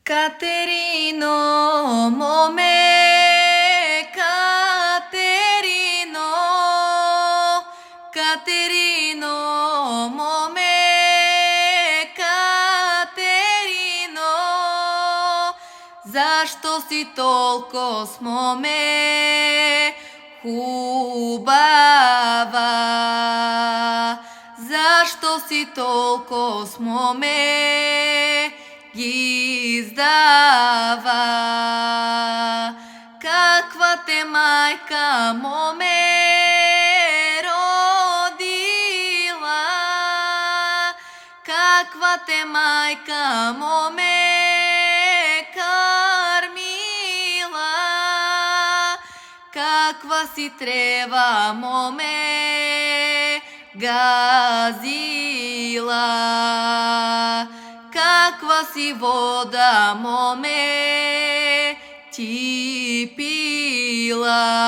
Катерино, моме, Катерино, Катерино, моме, Катерино, зашто си толкос, моме, хубава? Зашто си толкос, моме, издава? Каква те мајка, моме, родила? Каква те мајка, моме, кармила? Каква си трева, моме, газила? Каква си вода, моме, ти пила?